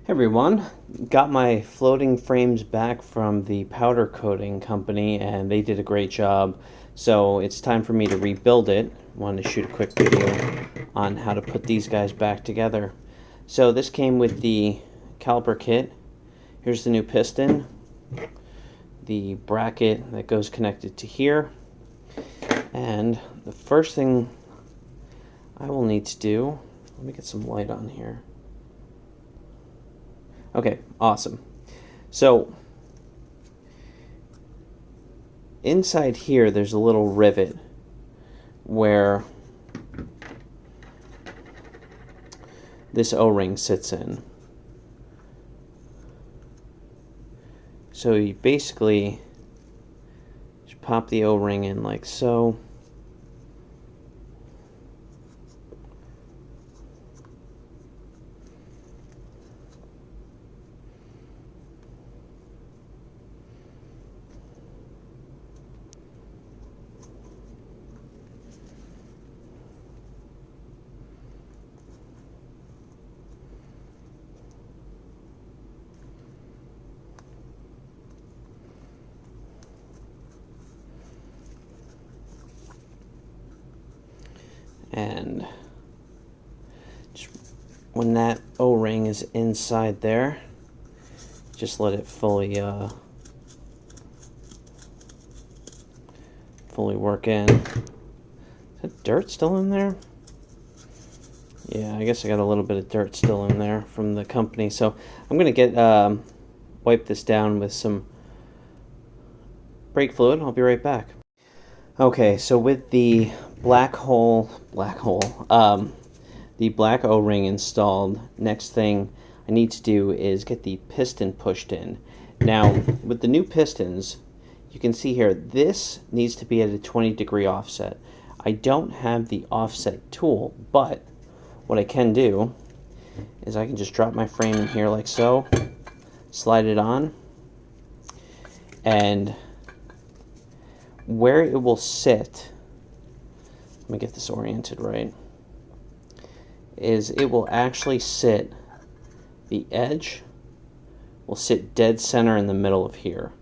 Hey everyone, got my floating frames back from the powder coating company and they did a great job. So it's time for me to rebuild it. Wanted to shoot a quick video on how to put these guys back together. So this came with the caliper kit. Here's the new piston, the bracket that goes connected to here. And the first thing I will need to do, let me get some light on here. Okay, awesome. So inside here there's a little rivet where this O-ring sits in. So you basically just pop the O-ring in like so. And just when that O-ring is inside there, just let it fully work in. Is that dirt still in there? Yeah, I guess I got a little bit of dirt still in there from the company. So I'm gonna get wipe this down with some brake fluid. I'll be right back. Okay, so with the the black O-ring installed, next thing I need to do is get the piston pushed in. Now, with the new pistons, you can see here, this needs to be at a 20-degree offset. I don't have the offset tool, but what I can do is I can just drop my frame in here like so, slide it on, and where it will sit, let me get this oriented right, is it will actually sit, the edge will sit dead center in the middle of here,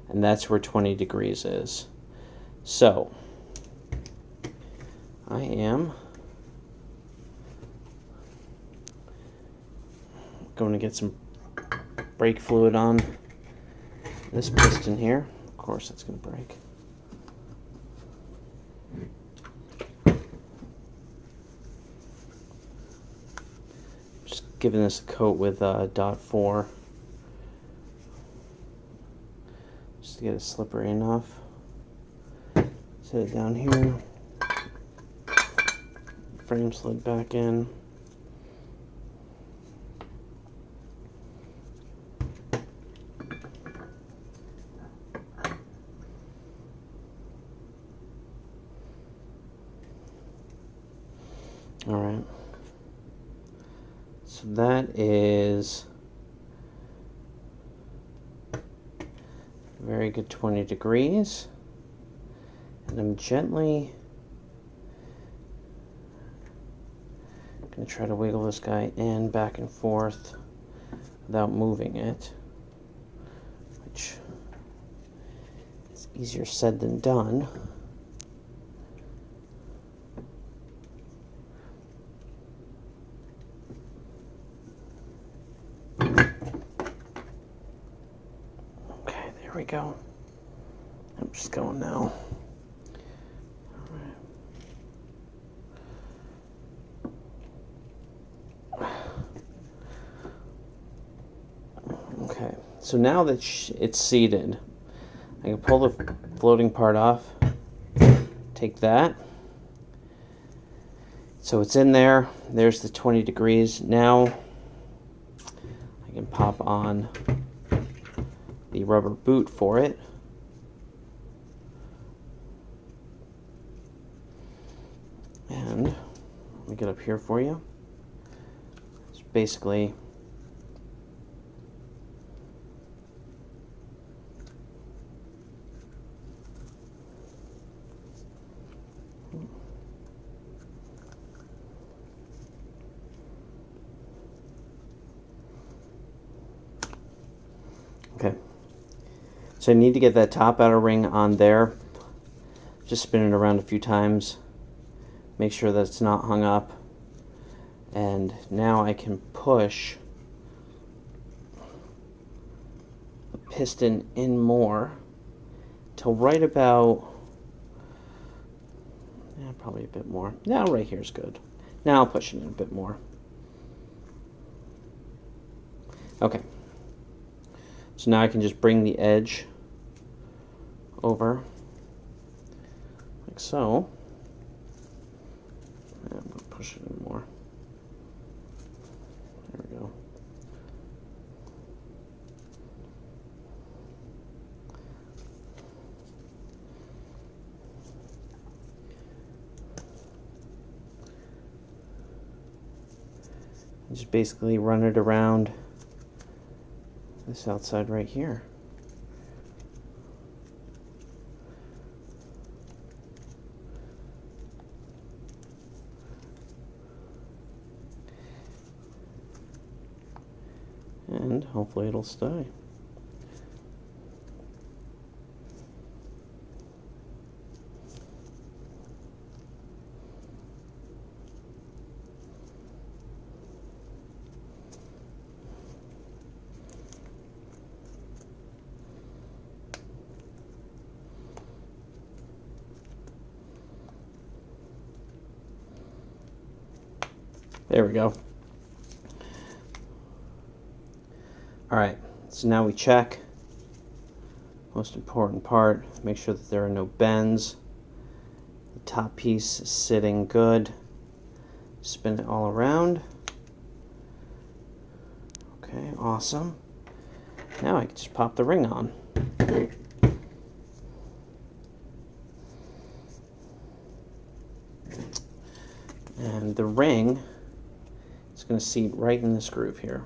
and that's where 20 degrees is. So I am going to get some brake fluid on this piston here. Of course it's going to break. Giving this a coat with .4 just to get it slippery enough. Set it down here. Frame slid back in. All right. So that is very good 20 degrees. And I'm gently going to try to wiggle this guy in back and forth without moving it, which is easier said than done. There we go. I'm just going now. Okay, so now that it's seated, I can pull the floating part off, take that. So it's in there. There's the 20 degrees. Now I can pop on the rubber boot for it. And let me get up here for you. It's basically So I need to get that top outer ring on there. Just spin it around a few times. Make sure that it's not hung up. And now I can push the piston in more till right about, yeah, probably a bit more. Now right here is good. Now I'll push it in a bit more. Okay. So now I can just bring the edge over like so. And I'm going to push it in more. There we go. Just basically run it around this outside right here. And hopefully it'll stay. There we go. All right, so now we check. Most important part, make sure that there are no bends. The top piece is sitting good. Spin it all around. Okay, awesome. Now I can just pop the ring on. And the ring is going to seat right in this groove here.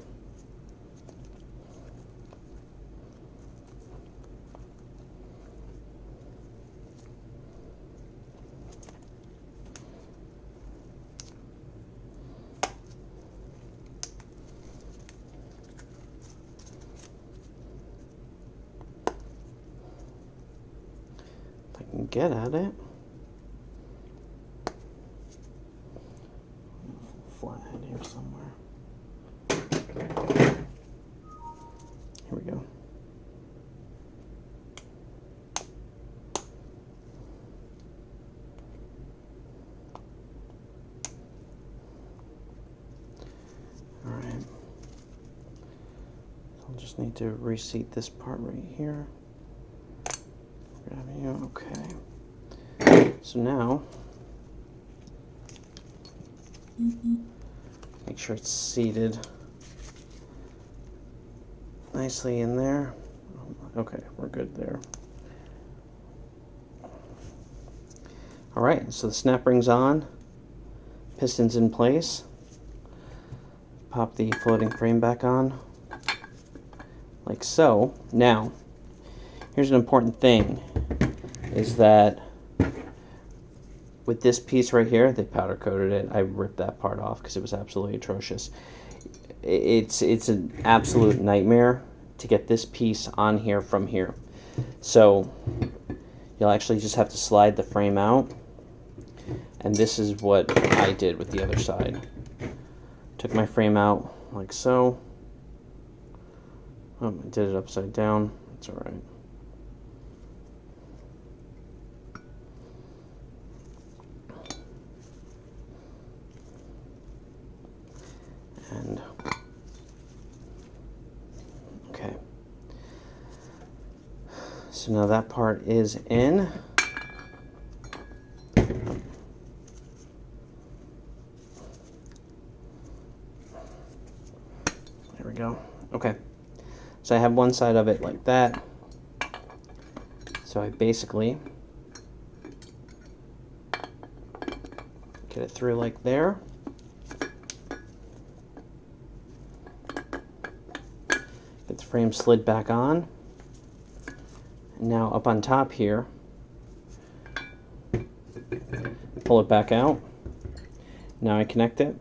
If I can get at it. Flathead here somewhere. Here we go. All right. I'll just need to reseat this part right here. Grab you. Okay. So now, make sure it's seated nicely in there. Okay, we're good there. All right, so the snap ring's on, piston's in place. Pop the floating frame back on, like so. Now, here's an important thing, is that with this piece right here, they powder coated it. I ripped that part off because it was absolutely atrocious. It's an absolute nightmare to get this piece on here from here. So you'll actually just have to slide the frame out. And this is what I did with the other side. Took my frame out like so. Oh, I did it upside down. It's all right. And okay, so now that part is in. There we go. Okay, so I have one side of it like that. So I basically get it through like there. Get the frame slid back on. And now up on top here, pull it back out. Now I connect it.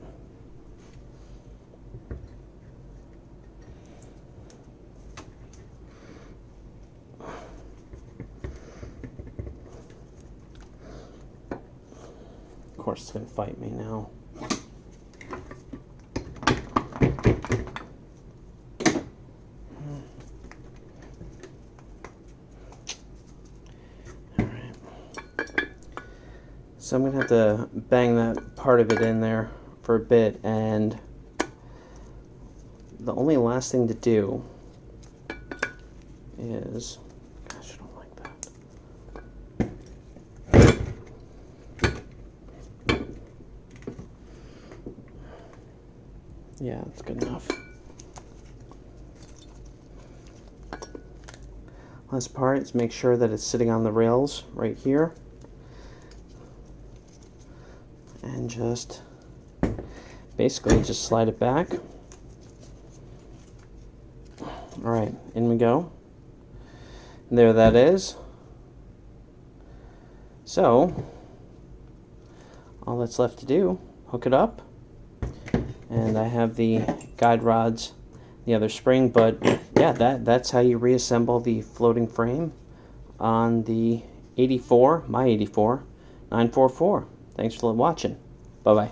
course it's going to fight me now. Alright. So I'm going to have to bang that part of it in there for a bit, and the only last thing to do is, gosh, I don't like that. Yeah, that's good enough. Last part is make sure that it's sitting on the rails right here. And just basically just slide it back. Alright, in we go. And there that is. So, all that's left to do, hook it up. And I have the guide rods, the other spring, but yeah, that's how you reassemble the floating frame on the 84, my 84, 944. Thanks for watching. Bye-bye.